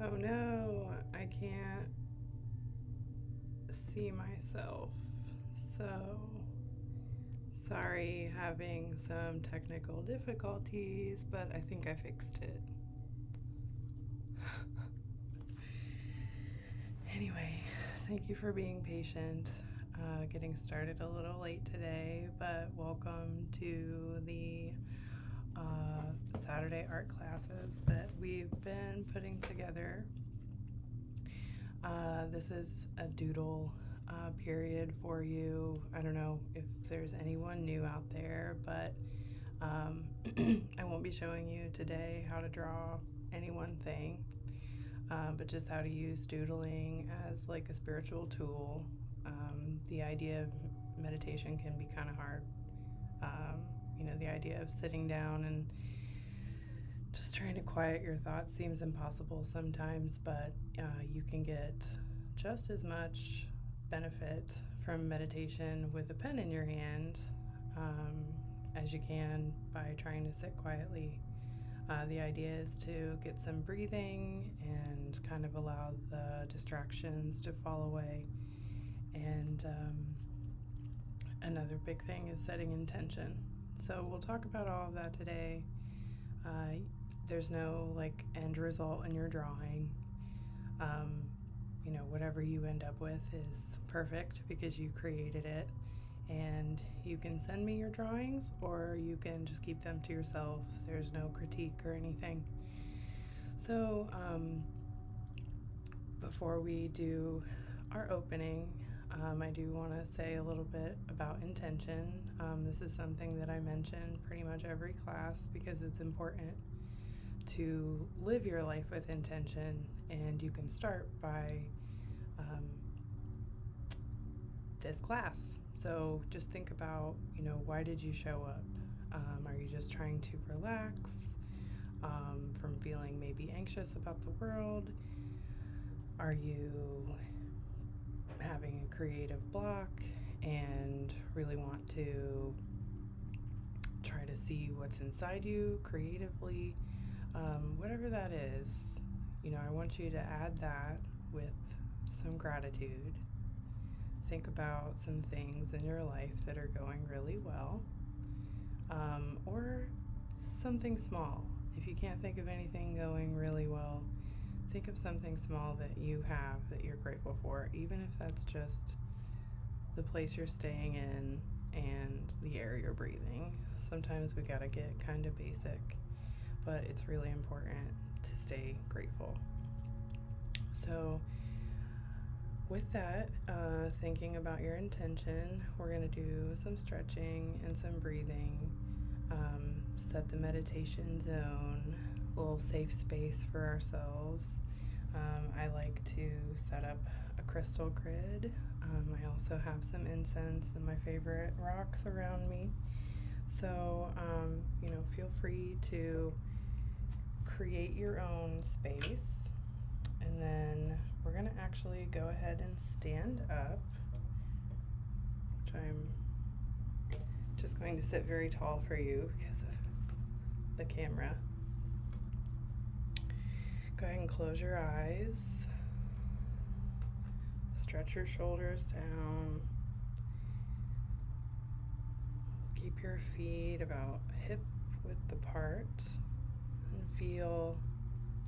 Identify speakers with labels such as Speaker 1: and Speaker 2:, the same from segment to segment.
Speaker 1: Oh no, I can't see myself. So, sorry, having some technical difficulties, but I think I fixed it. Anyway, thank you for being patient. Getting started a little late today, but welcome to the Saturday art classes that we've been putting together. This is a doodle period for you. I don't know if there's anyone new out there, but I won't be showing you today how to draw any one thing, but just how to use doodling as like a spiritual tool. The idea of meditation can be kind of hard. The idea of sitting down and just trying to quiet your thoughts seems impossible sometimes, but you can get just as much benefit from meditation with a pen in your hand as you can by trying to sit quietly. The idea is to get some breathing and kind of allow the distractions to fall away. And another big thing is setting intention. So we'll talk about all of that today. There's no end result in your drawing. Whatever you end up with is perfect because you created it, and you can send me your drawings or you can just keep them to yourself. There's no critique or anything. So before we do our opening, I do want to say a little bit about intention. This is something that I mention pretty much every class because it's important to live your life with intention, and you can start by this class. So just think about, why did you show up? Are you just trying to relax from feeling maybe anxious about the world? Are you having a creative block and really want to try to see what's inside you creatively? Whatever that is, I want you to add that with some gratitude. Think about some things in your life that are going really well, or something small. If you can't think of anything going really well, think of something small that you have that you're grateful for, even if that's just the place you're staying in and the air you're breathing. Sometimes we gotta get kind of basic, but it's really important to stay grateful. So with that, thinking about your intention, we're going to do some stretching and some breathing, set the meditation zone, a little safe space for ourselves. I like to set up a crystal grid. I also have some incense and my favorite rocks around me. So, feel free to create your own space. And then we're going to actually go ahead and stand up, which I'm just going to sit very tall for you because of the camera. Go ahead and close your eyes. Stretch your shoulders down. Keep your feet about hip width apart and feel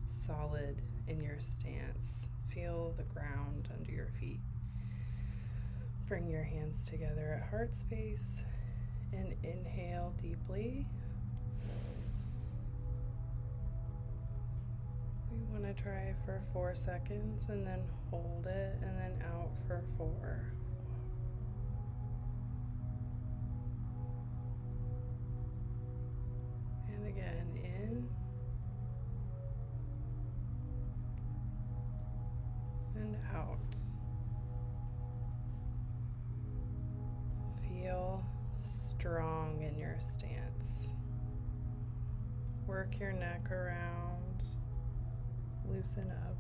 Speaker 1: solid in your stance. Feel the ground under your feet. Bring your hands together at heart space and inhale deeply. We want to try for 4 seconds and then hold it and then out for 4. And again, in and out. Feel strong in your stance. Work your neck around. Loosen up.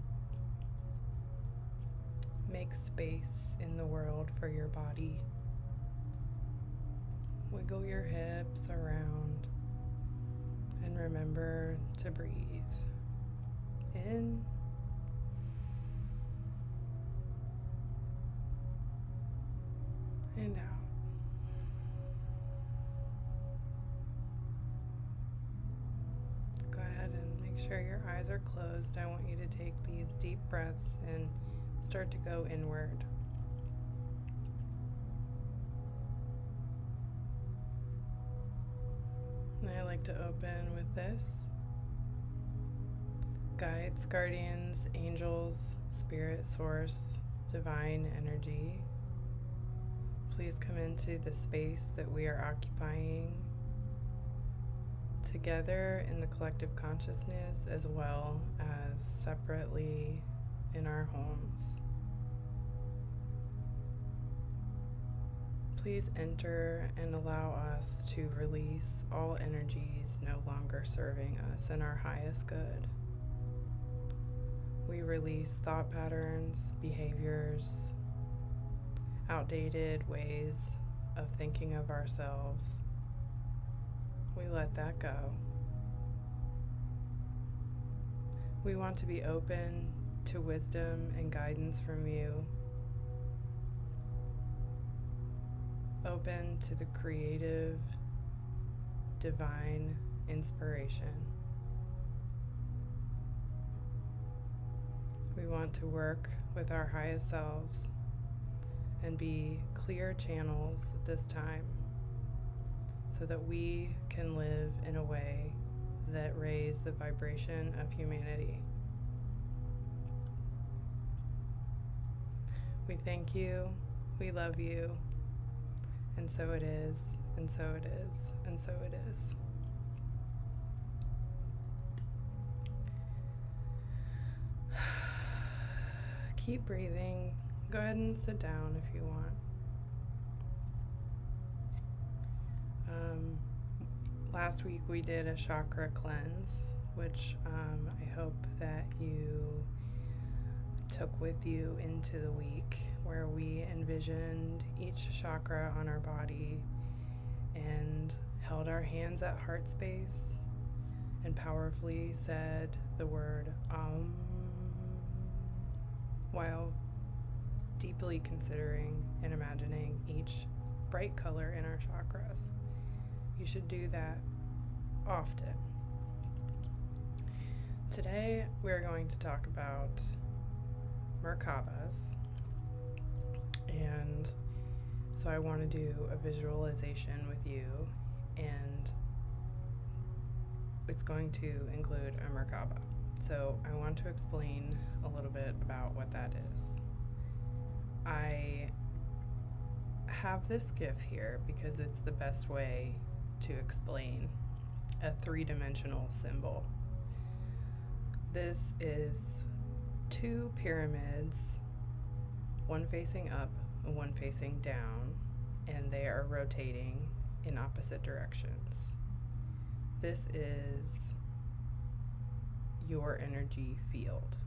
Speaker 1: Make space in the world for your body. Wiggle your hips around and remember to breathe. In and out. Go ahead and make sure your eyes are closed. I want you to take these deep breaths and start to go inward. And I like to open with this. Guides, guardians, angels, spirit, source, divine energy, please come into the space that we are occupying together in the collective consciousness as well as separately in our homes. Please enter and allow us to release all energies no longer serving us in our highest good. We release thought patterns, behaviors, outdated ways of thinking of ourselves. We let that go. We want to be open to wisdom and guidance from you. Open to the creative, divine inspiration. We want to work with our highest selves and be clear channels at this time so that we can live in a way that raises the vibration of humanity. We thank you, we love you, and so it is, and so it is, and so it is. Keep breathing. Go ahead and sit down if you want. Last week we did a chakra cleanse, which I hope that you took with you into the week, where we envisioned each chakra on our body and held our hands at heart space and powerfully said the word while deeply considering and imagining each bright color in our chakras. You should do that often. Today we're going to talk about MERKABAs, and so I want to do a visualization with you, and it's going to include a MERKABA. So I want to explain a little bit about what that is. I have this GIF here because it's the best way to explain a three-dimensional symbol. This is two pyramids, one facing up and one facing down, and they are rotating in opposite directions. This is your energy field.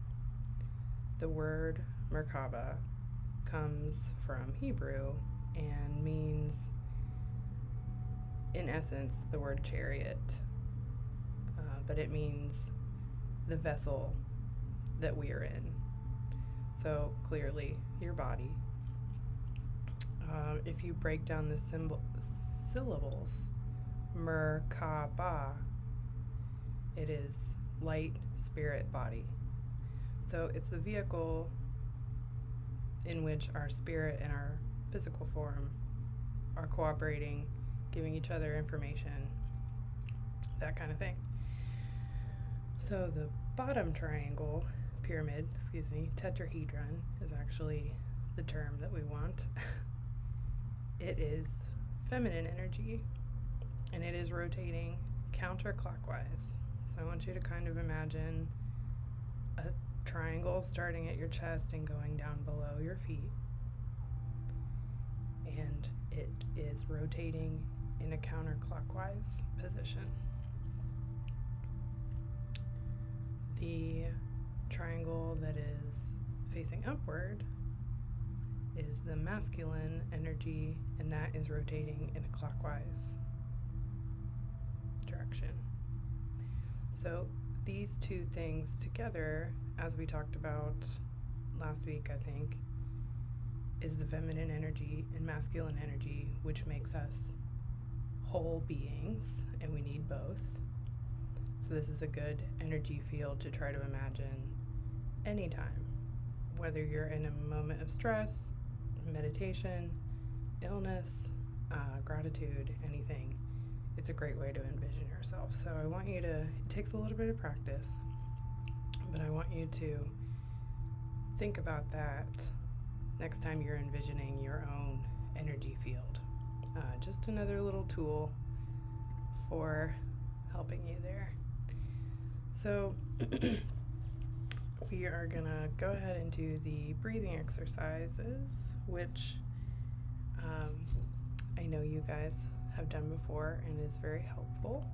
Speaker 1: The word MERKABA comes from Hebrew and means, in essence, the word chariot, but it means the vessel that we are in. So clearly, your body. If you break down the syllables, MERKABA, it is light, spirit, body. So it's the vehicle in which our spirit and our physical form are cooperating, giving each other information, that kind of thing. So the bottom triangle, tetrahedron is actually the term that we want. It is feminine energy, and it is rotating counterclockwise. So I want you to kind of imagine a triangle starting at your chest and going down below your feet. And it is rotating in a counterclockwise position. The triangle that is facing upward is the masculine energy, and that is rotating in a clockwise direction. So these two things together, as we talked about last week, I think, is the feminine energy and masculine energy, which makes us whole beings, and we need both. So this is a good energy field to try to imagine anytime, whether you're in a moment of stress, meditation, illness, gratitude, anything. It's a great way to envision yourself. So I want you to, it takes a little bit of practice, but I want you to think about that next time you're envisioning your own energy field. Just another little tool for helping you there. So we are gonna go ahead and do the breathing exercises, which I know you guys have done before and is very helpful.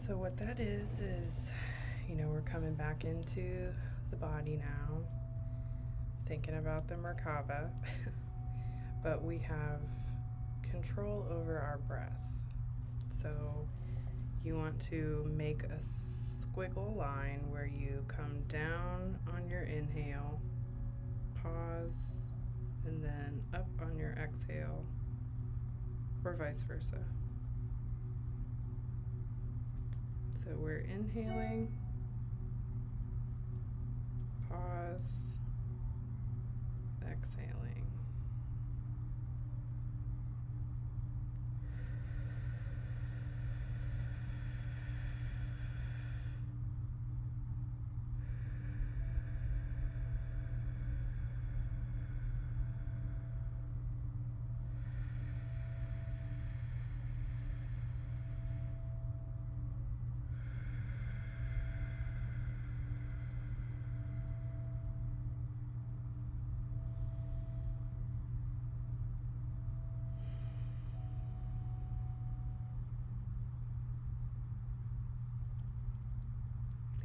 Speaker 1: So what that is, we're coming back into the body now, thinking about the MERKABA, but we have control over our breath. So you want to make a squiggle line where you come down on your inhale, pause, and then up on your exhale, or vice versa. So we're inhaling, pause, exhaling.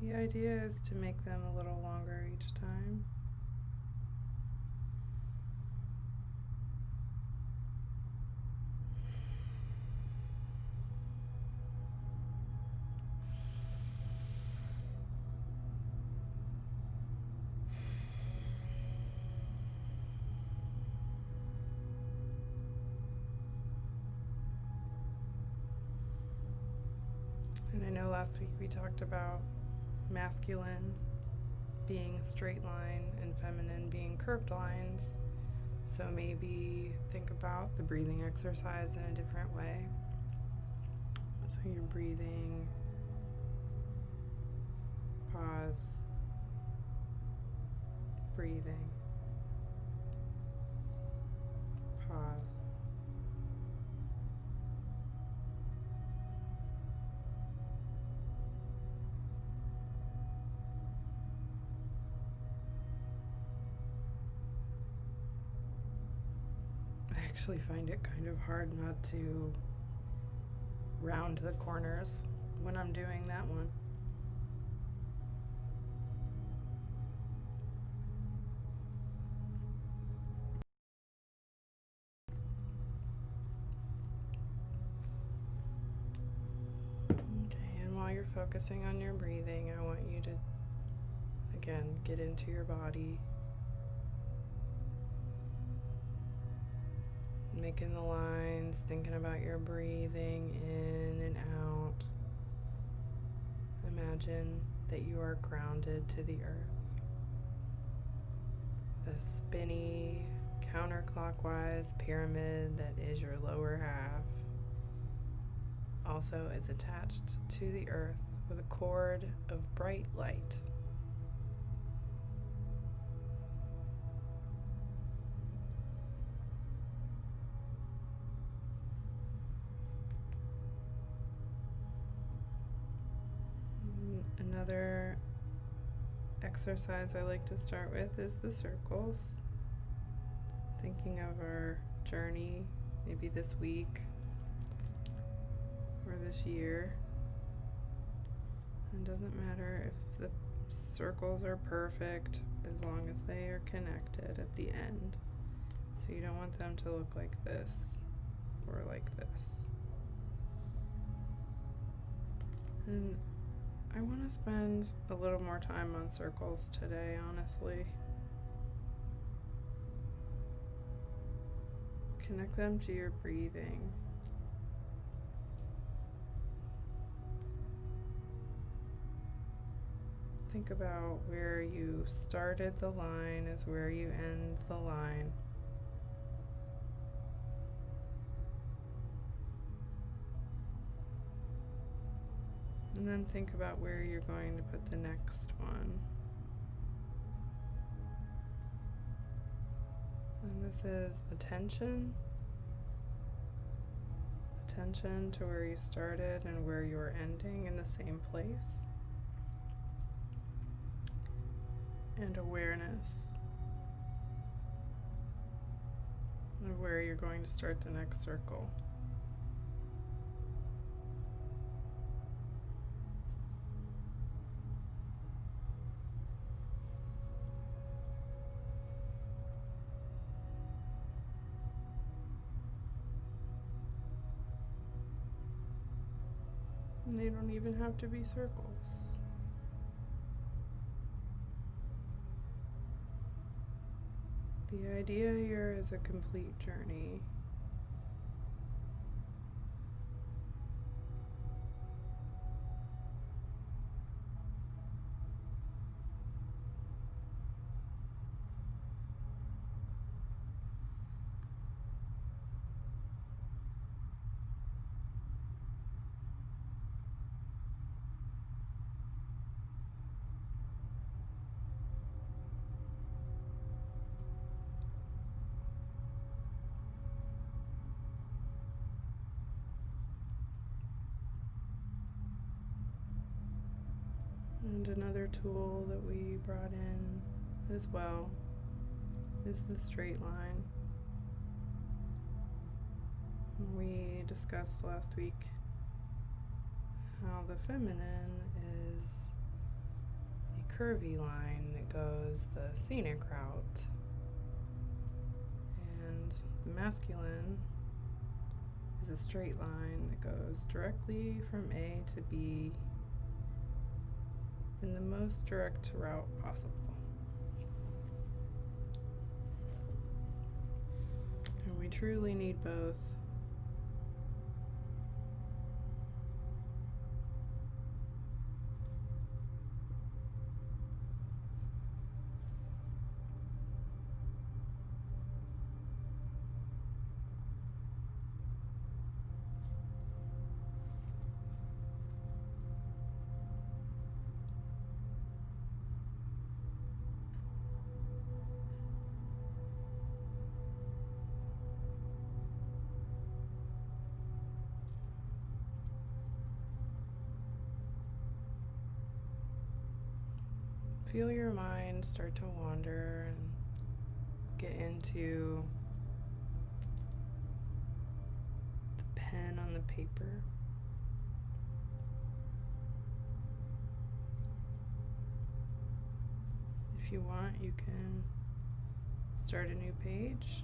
Speaker 1: The idea is to make them a little longer each time. And I know last week we talked about masculine being a straight line and feminine being curved lines. So maybe think about the breathing exercise in a different way. So you're breathing, pause, breathing, pause. I actually find it kind of hard not to round the corners when I'm doing that one. Okay, and while you're focusing on your breathing, I want you to, again, get into your body. Making the lines, thinking about your breathing in and out. Imagine that you are grounded to the earth. The spinny, counterclockwise pyramid that is your lower half also is attached to the earth with a cord of bright light. Another exercise I like to start with is the circles. Thinking of our journey, maybe this week or this year. It doesn't matter if the circles are perfect as long as they are connected at the end. So you don't want them to look like this or like this. And I want to spend a little more time on circles today, honestly. Connect them to your breathing. Think about where you started the line is where you end the line. And then think about where you're going to put the next one. And this is attention. Attention to where you started and where you're ending in the same place. And awareness of where you're going to start the next circle. And they don't even have to be circles. The idea here is a complete journey. And another tool that we brought in as well is the straight line. We discussed last week how the feminine is a curvy line that goes the scenic route, and the masculine is a straight line that goes directly from A to B in the most direct route possible. And we truly need both. Feel your mind start to wander and get into the pen on the paper. If you want, you can start a new page.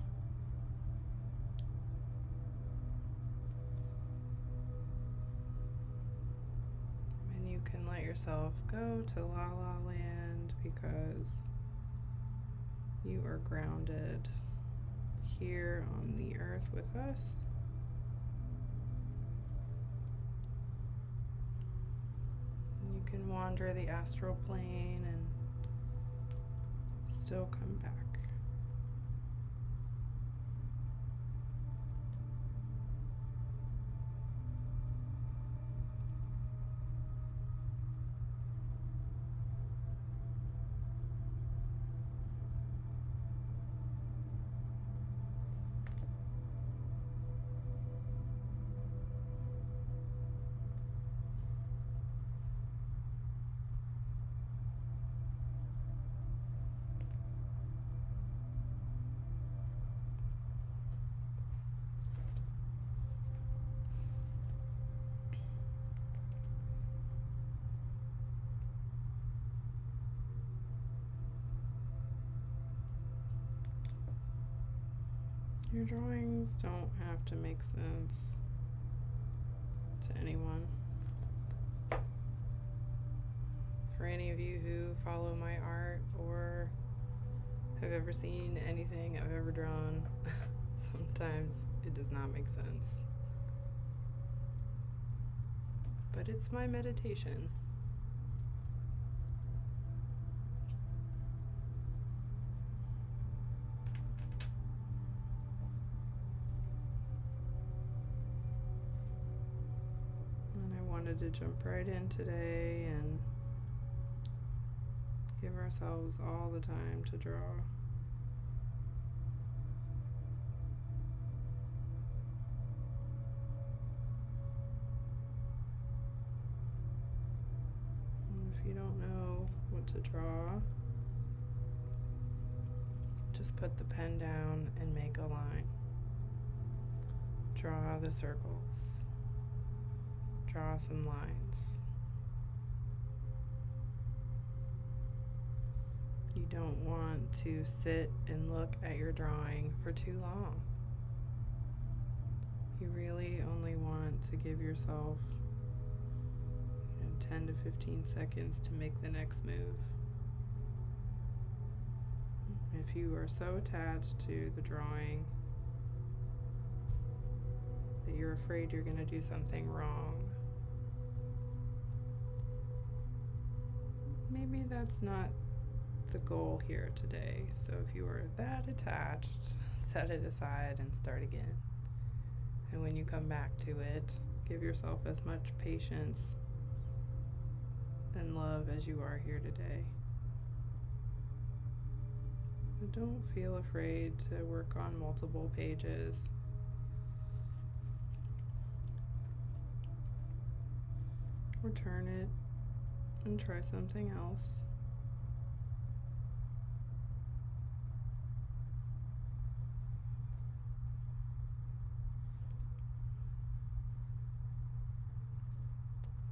Speaker 1: And you can let yourself go to La La Land because you are grounded here on the earth with us. And you can wander the astral plane and still come back. Your drawings don't have to make sense to anyone. For any of you who follow my art or have ever seen anything I've ever drawn Sometimes it does not make sense. But it's my meditation. And I wanted to jump right in today and give ourselves all the time to draw. If you don't know what to draw, just put the pen down and make a line. Draw the circles. Draw some lines. You don't want to sit and look at your drawing for too long. You really only want to give yourself 10 to 15 seconds to make the next move. If you are so attached to the drawing that you're afraid you're going to do something wrong, maybe that's not the goal here today. So if you are that attached, set it aside and start again. And when you come back to it, give yourself as much patience and love as you are here today. But don't feel afraid to work on multiple pages. Or turn it and try something else.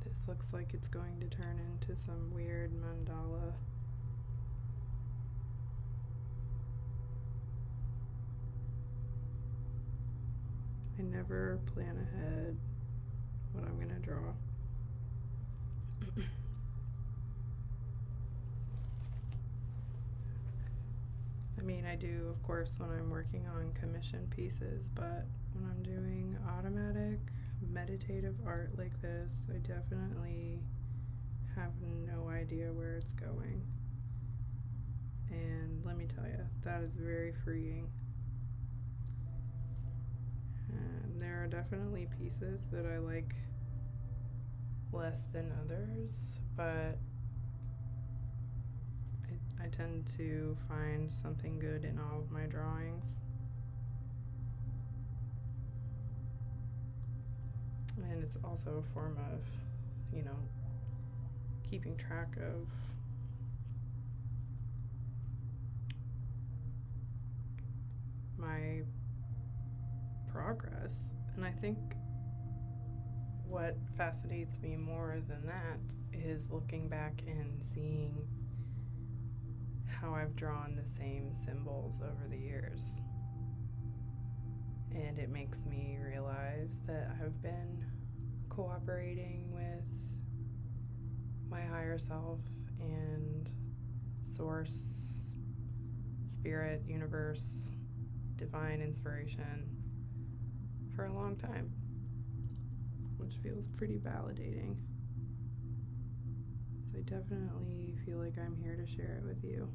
Speaker 1: This looks like it's going to turn into some weird mandala. I never plan ahead what I'm going to draw. I mean, I do, of course, when I'm working on commission pieces, but when I'm doing automatic meditative art like this, I definitely have no idea where it's going. And let me tell you, that is very freeing. And there are definitely pieces that I like less than others, but I tend to find something good in all of my drawings. And it's also a form of, keeping track of my progress. And I think what fascinates me more than that is looking back and seeing how I've drawn the same symbols over the years. And it makes me realize that I've been cooperating with my higher self and source, spirit, universe, divine inspiration for a long time, which feels pretty validating. So I definitely feel like I'm here to share it with you.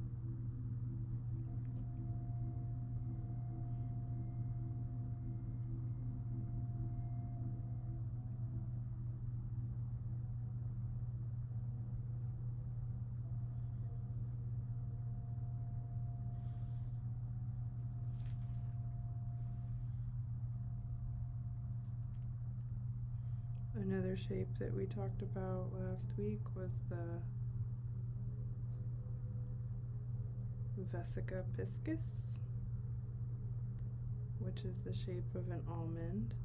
Speaker 1: Another shape that we talked about last week was the Vesica piscis, which is the shape of an almond.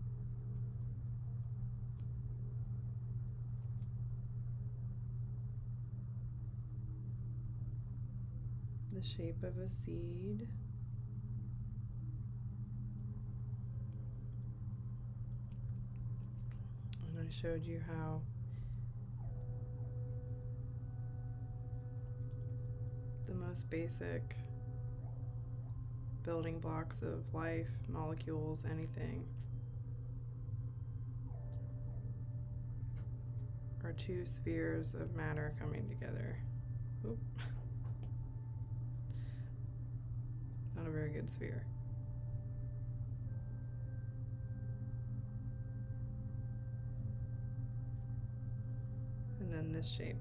Speaker 1: The shape of a seed. And I showed you how the most basic building blocks of life, molecules, anything, are two spheres of matter coming together. Oop. Not a very good sphere. And then this shape.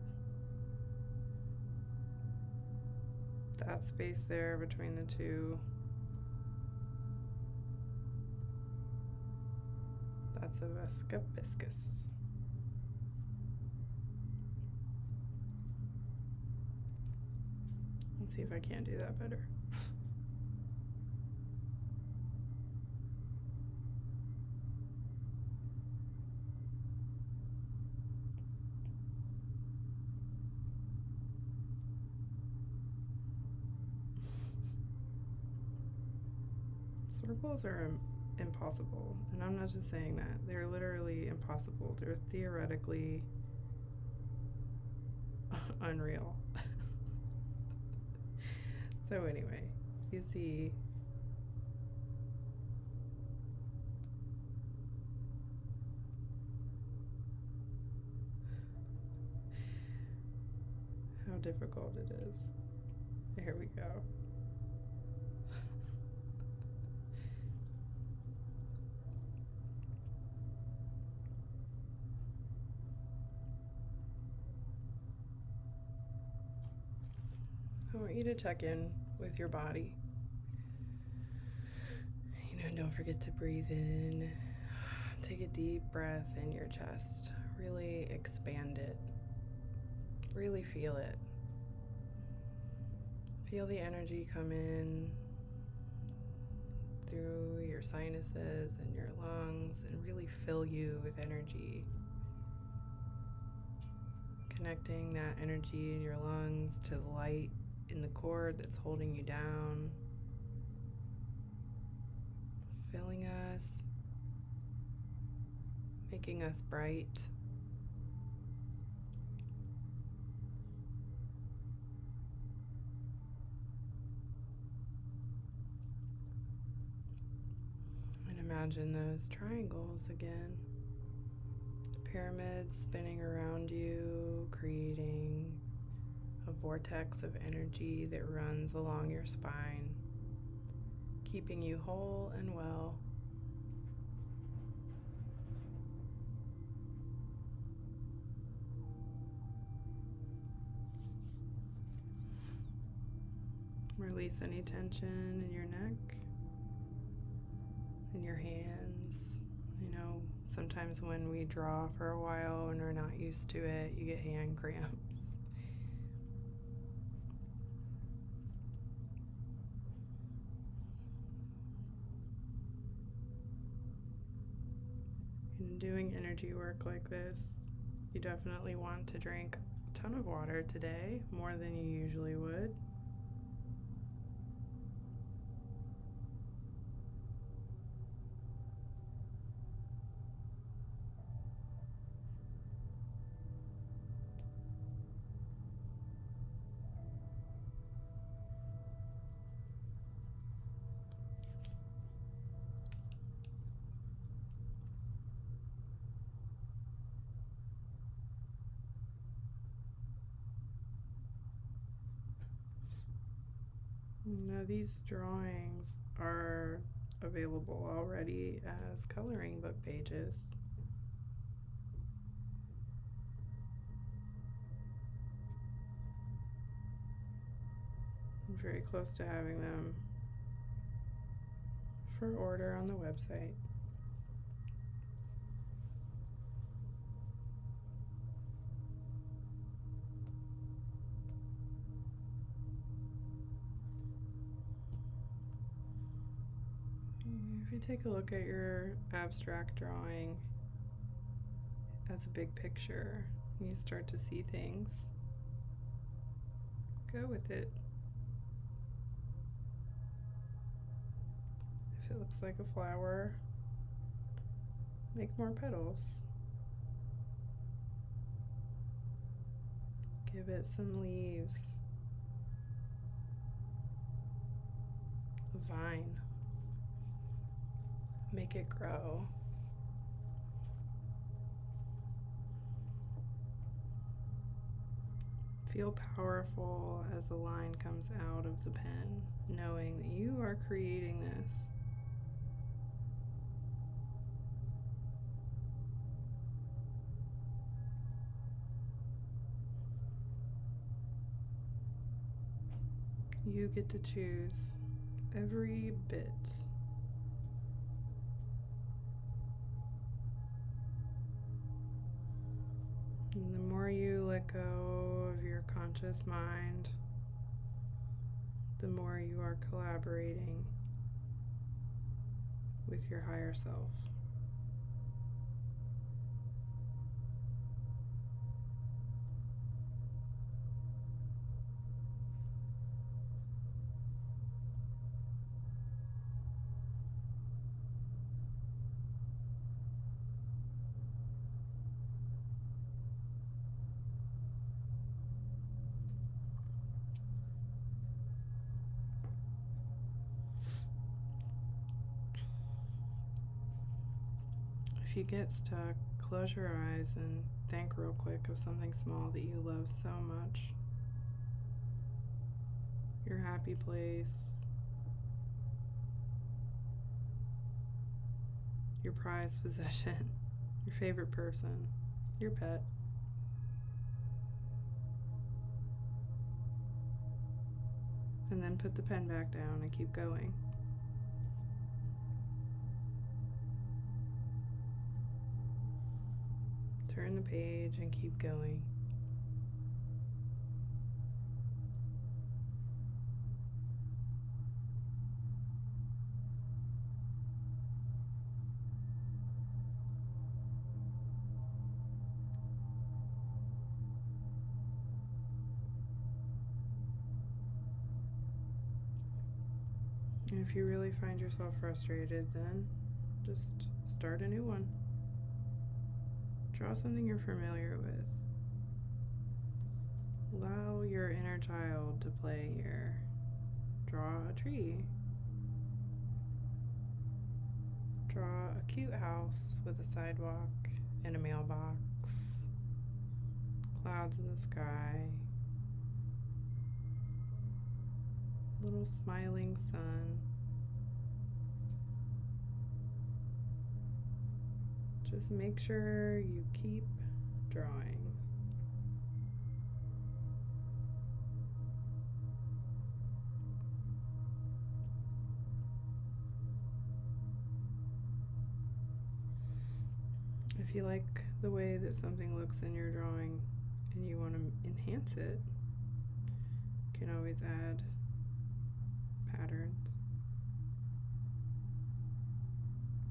Speaker 1: That space there between the two, that's a vescabiscus. Let's see if I can do that better. Circles are impossible, and I'm not just saying that. They're literally impossible. They're theoretically unreal. So anyway, you see how difficult it is. Here we go. I want you to check in with your body. Don't forget to breathe in. Take a deep breath in your chest. Really expand it. Really feel it. Feel the energy come in through your sinuses and your lungs and really fill you with energy. Connecting that energy in your lungs to the light in the cord that's holding you down. Filling us, making us bright. And imagine those triangles again. Pyramids spinning around you, creating a vortex of energy that runs along your spine, keeping you whole and well. Release any tension in your neck, in your hands. Sometimes when we draw for a while and we're not used to it, you get hand cramps. In doing energy work like this, you definitely want to drink a ton of water today, more than you usually would. Now these drawings are available already as coloring book pages. I'm very close to having them for order on the website. If you take a look at your abstract drawing as a big picture, you start to see things. Go with it. If it looks like a flower, make more petals. Give it some leaves. vine. Make it grow. Feel powerful as the line comes out of the pen, knowing that you are creating this. You get to choose every bit. And the more you let go of your conscious mind, the more you are collaborating with your higher self. If you get stuck, close your eyes and think real quick of something small that you love so much. Your happy place, your prized possession, your favorite person, your pet. And then put the pen back down and keep going. Turn the page and keep going. And if you really find yourself frustrated, then just start a new one. Draw something you're familiar with. Allow your inner child to play here. Draw a tree. Draw a cute house with a sidewalk and a mailbox. Clouds in the sky. Little smiling sun. Just make sure you keep drawing. If you like the way that something looks in your drawing and you want to enhance it, you can always add patterns.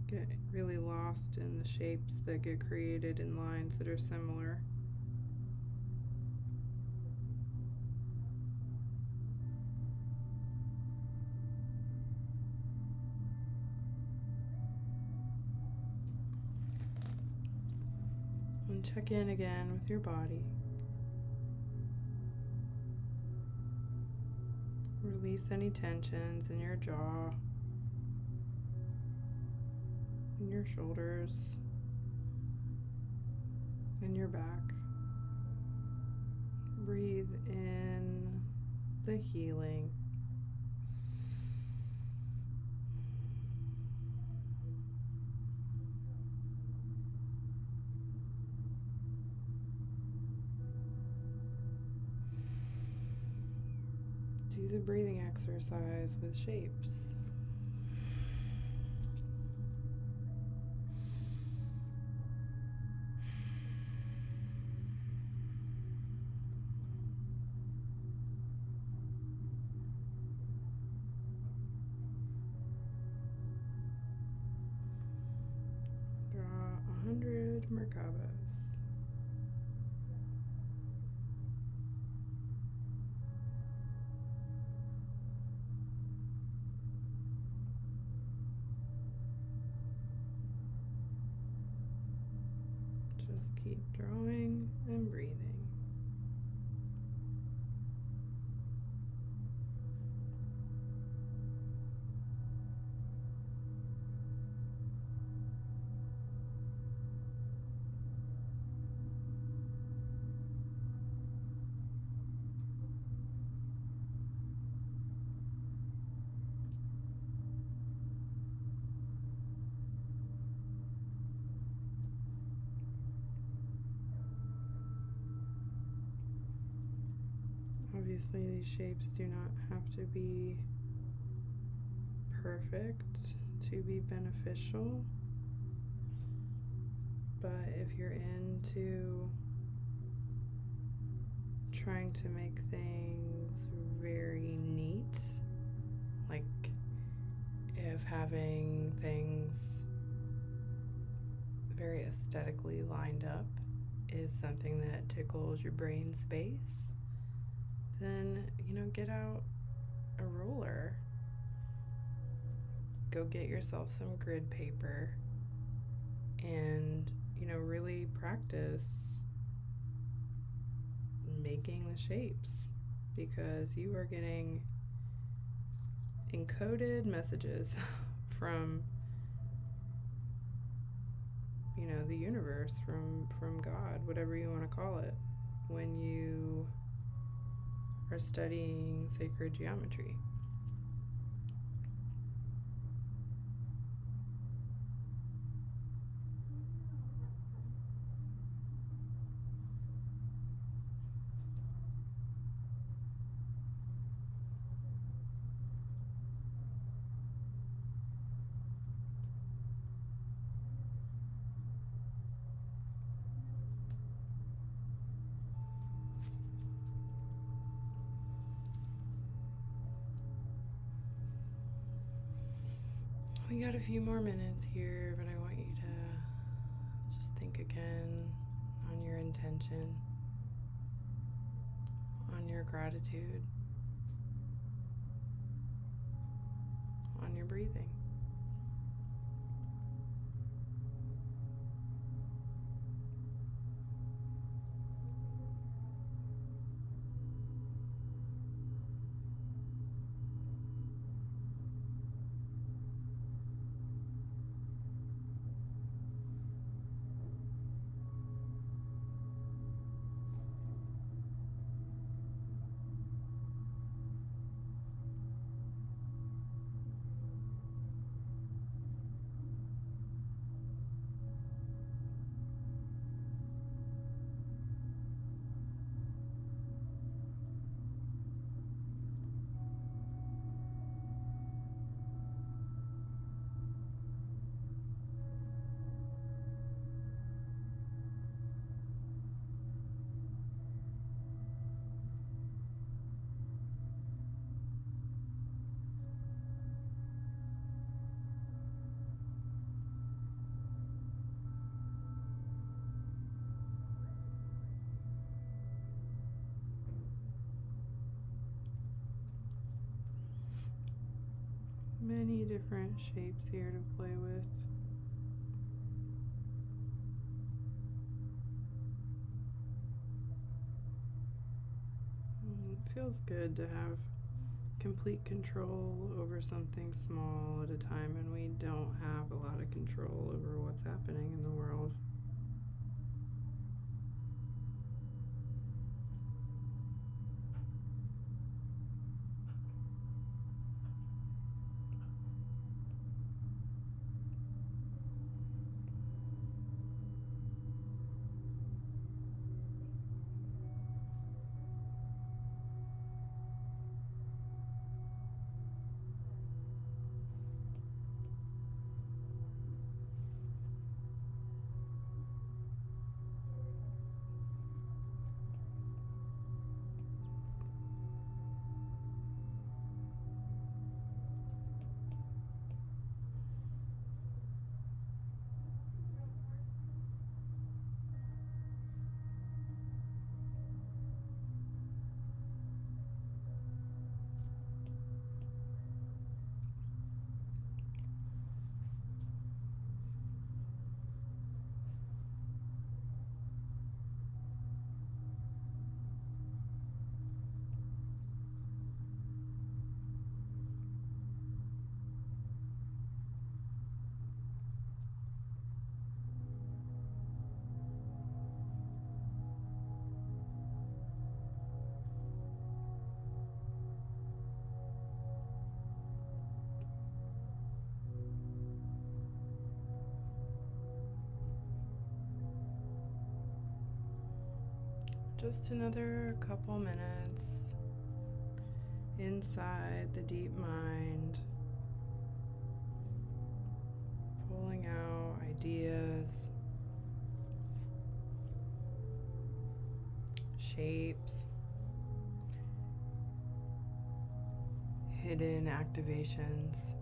Speaker 1: Get really lost in the shapes that get created in lines that are similar. And check in again with your body. Release any tensions in your jaw, in your shoulders, in your back. Breathe in the healing. Do the breathing exercise with shapes. Draw 100 MERKABAs. Just keep drawing and breathing. Obviously, these shapes do not have to be perfect to be beneficial, but if you're into trying to make things very neat, like if having things very aesthetically lined up is something that tickles your brain space, then, get out a ruler. Go get yourself some grid paper and, really practice making the shapes, because you are getting encoded messages from the universe, from God, whatever you want to call it, when you are studying sacred geometry. We got a few more minutes here, but I want you to just think again on your intention, on your gratitude, on your breathing. Many different shapes here to play with. It feels good to have complete control over something small at a time, and we don't have a lot of control over what's happening in the world. Just another couple minutes inside the deep mind, pulling out ideas, shapes, hidden activations.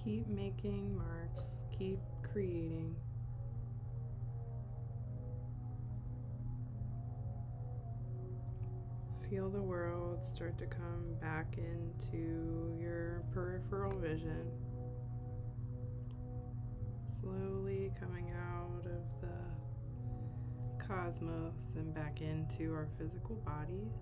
Speaker 1: Keep making marks, keep creating. Feel the world start to come back into your peripheral vision, slowly coming out of the cosmos and back into our physical bodies.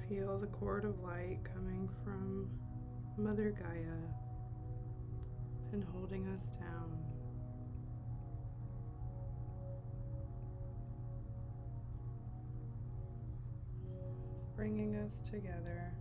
Speaker 1: Feel the cord of light coming from Mother Gaia and holding us down. Bringing us together.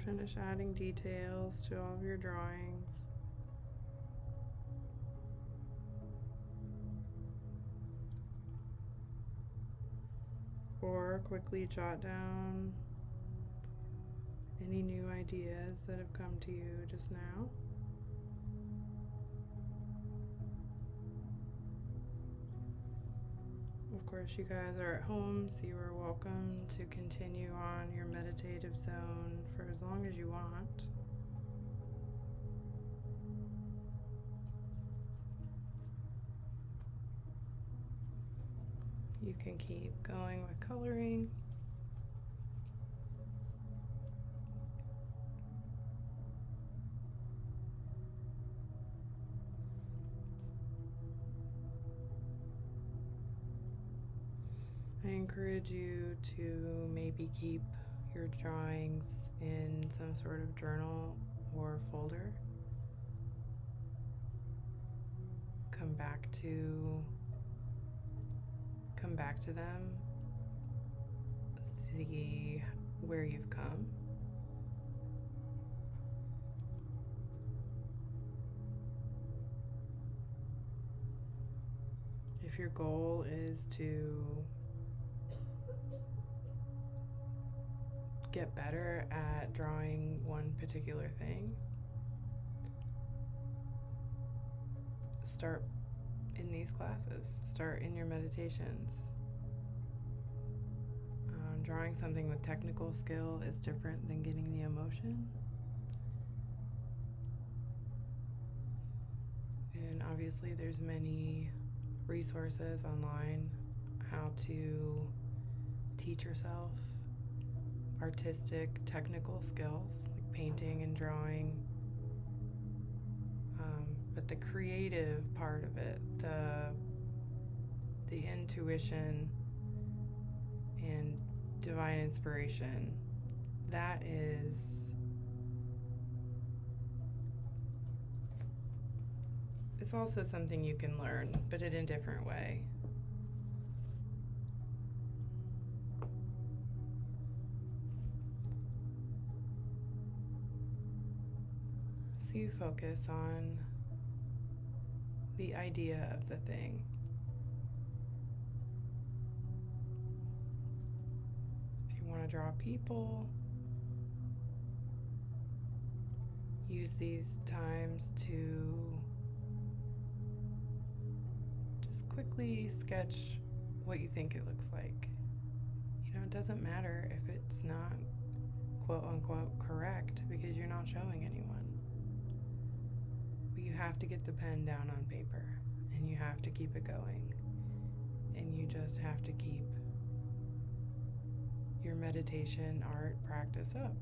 Speaker 1: Finish adding details to all of your drawings. Or quickly jot down any new ideas that have come to you just now. Of course, you guys are at home, so you are welcome to continue on your meditative zone for as long as you want. You can keep going with coloring. I encourage you to maybe keep your drawings in some sort of journal or folder. Come back to them. See where you've come. If your goal is to get better at drawing one particular thing, start in these classes, start in your meditations. Drawing something with technical skill is different than getting the emotion. And obviously there's many resources online how to teach yourself artistic, technical skills like painting and drawing. But the creative part of it, the intuition and divine inspiration, that is it's also something you can learn, but in a different way. So you focus on the idea of the thing. If you want to draw people, use these times to just quickly sketch what you think it looks like. You know, it doesn't matter if it's not quote unquote correct because you're not showing anyone. But you have to get the pen down on paper and you have to keep it going. And you just have to keep your meditation art practice up.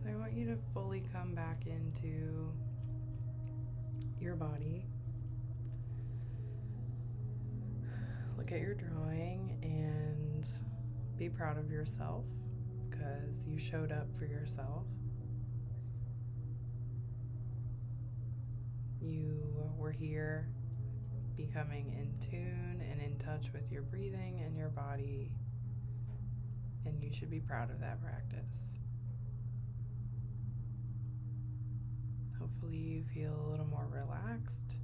Speaker 1: So I want you to fully come back into your body. Look at your drawing and be proud of yourself because you showed up for yourself. You were here becoming in tune and in touch with your breathing and your body, and you should be proud of that practice. Hopefully you feel a little more relaxed,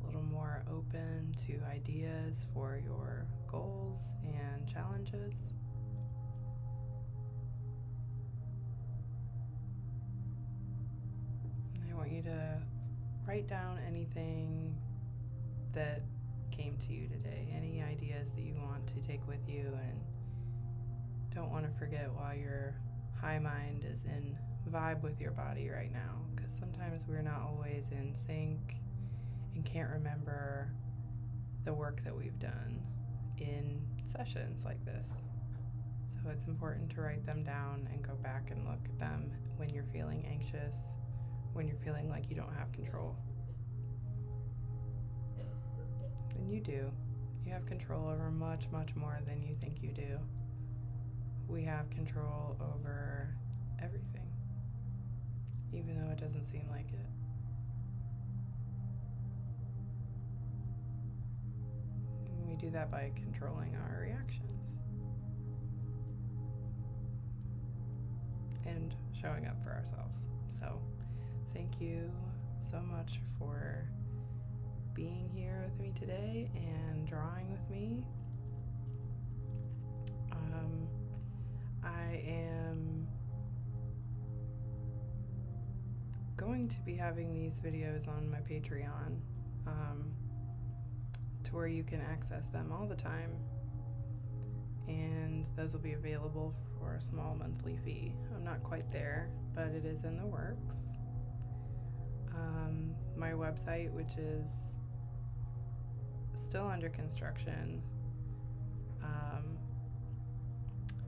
Speaker 1: a little more open to ideas for your goals and challenges. I want you to write down anything that came to you today, any ideas that you want to take with you, and don't want to forget while your high mind is in vibe with your body right now, because sometimes we're not always in sync and can't remember the work that we've done in sessions like this. So it's important to write them down and go back and look at them when you're feeling anxious, when you're feeling like you don't have control. And you do. You have control over much, much more than you think you do. We have control over everything, even though it doesn't seem like it. And we do that by controlling our reactions and showing up for ourselves. So thank you so much for being here with me today and drawing with me. I am going to be having these videos on my Patreon to where you can access them all the time. and those will be available for a small monthly fee. I'm not quite there, but it is in the works. My website, which is still under construction,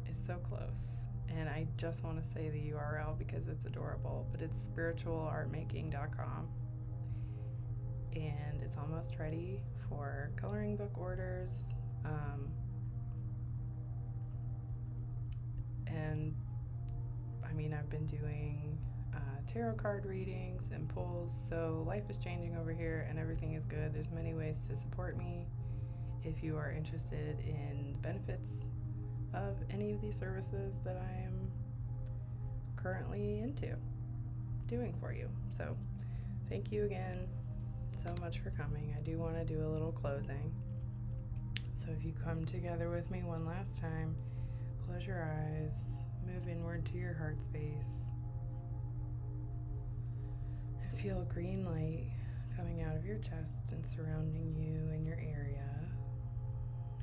Speaker 1: is so close. And I just want to say the URL because it's adorable, but it's spiritualartmaking.com. And it's almost ready for coloring book orders. And I mean, I've been doing tarot card readings and pulls, so life is changing over here and everything is good. There's many ways to support me if you are interested in the benefits of any of these services that I am currently into doing for you. So thank you again so much for coming. I do want to do a little closing. So if you come together with me one last time, close your eyes, move inward to your heart space, and feel a green light coming out of your chest and surrounding you in your area,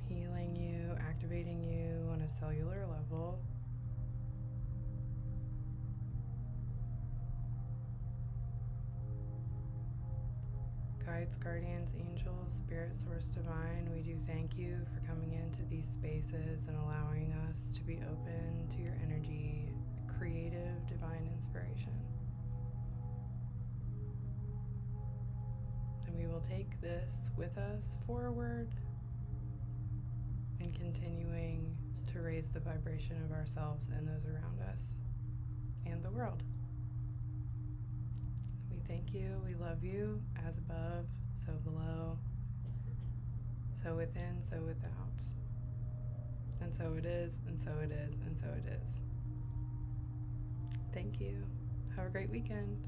Speaker 1: healing you, activating you on a cellular level. Guides, guardians, angels, spirit, source, divine, we do thank you for coming into these spaces and allowing us to be open to your energy, creative, divine inspiration. And we will take this with us forward and continuing to raise the vibration of ourselves and those around us and the world. We thank you, we love you, as above, so below, so within, so without. And so it is, and so it is, and so it is. Thank you. Have a great weekend.